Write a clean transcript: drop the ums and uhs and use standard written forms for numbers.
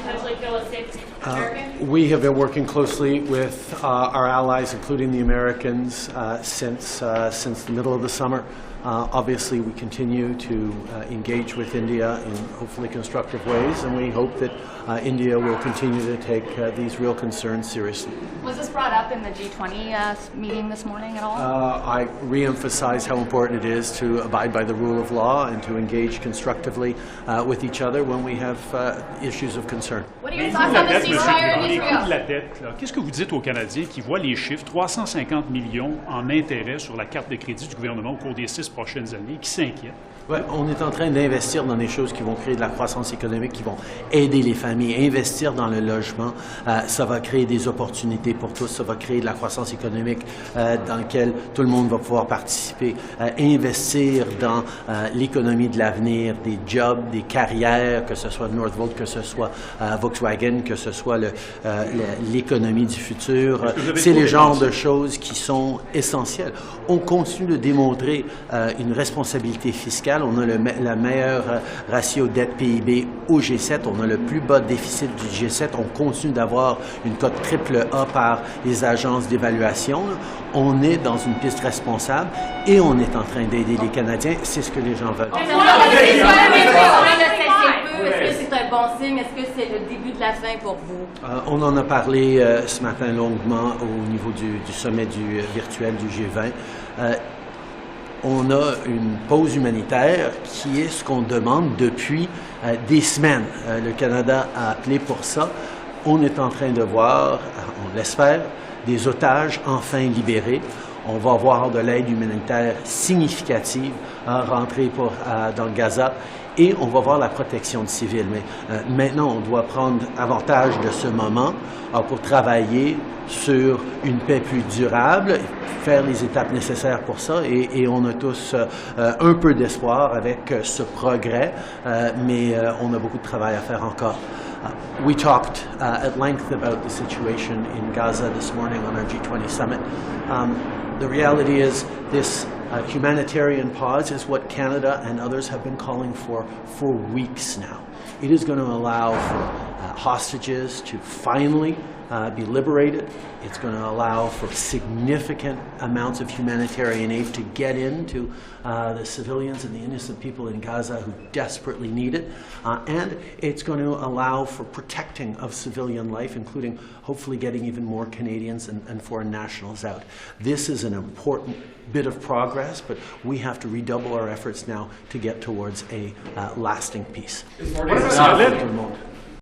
potentially feel a safety American? We have been working closely with our allies, including the Americans, since the middle of the summer. Obviously, we continue to engage with India in hopefully constructive ways, and we hope that India will continue to take these real concerns seriously. Was this brought up in the G20 meeting this morning at all? I re-emphasize how important it is to abide by the rule of law and to engage constructively with each other when we have issues of concern. What are your thoughts on the ceasefire in Les coûts de Israel? la dette, là, qu'est-ce que vous dites aux Canadiens qui voient les chiffres, 350 millions en intérêt sur la carte de crédit du gouvernement au cours des 6 prochaines années, qui s'inquiètent? Ouais, on est en train d'investir dans des choses qui vont créer de la croissance économique, qui vont aider les familles. Investir dans le logement, ça va créer des opportunités pour tous, ça va créer de la croissance économique dans laquelle tout le monde va pouvoir participer. Investir dans l'économie de l'avenir, des jobs, des carrières, que ce soit Northvolt, que ce soit Volkswagen, que ce soit l'économie du futur. C'est les genres de choses qui sont essentielles. On continue de démontrer une responsabilité fiscale. On a la meilleure ratio dette PIB au G7. On a le plus bas déficit du G7. On continue d'avoir une cote AAA par les agences d'évaluation. On est dans une piste responsable et on est en train d'aider les Canadiens. C'est ce que les gens veulent. Est-ce que c'est un bon signe? Est-ce que c'est le début de la fin pour vous? On en a parlé ce matin longuement au niveau du sommet virtuel du G20. On a une pause humanitaire qui est ce qu'on demande depuis des semaines. Le Canada a appelé pour ça. On est en train de voir, on l'espère, des otages enfin libérés. On va avoir de l'aide humanitaire significative rentrer dans Gaza et on va voir la protection de civils. Mais maintenant, on doit prendre avantage de ce moment pour travailler sur une paix plus durable, faire les étapes nécessaires pour ça et on a tous un peu d'espoir avec ce progrès, mais on a beaucoup de travail à faire encore. We talked at length about the situation in Gaza this morning on our G20 summit. The reality is this humanitarian pause is what Canada and others have been calling for weeks now. It is going to allow for hostages to finally be liberated. It's going to allow for significant amounts of humanitarian aid to get into the civilians and the innocent people in Gaza who desperately need it. And it's going to allow for protecting of civilian life, including hopefully getting even more Canadians and foreign nationals out. This is an important bit of progress, but we have to redouble our efforts now to get towards a lasting peace. Est-ce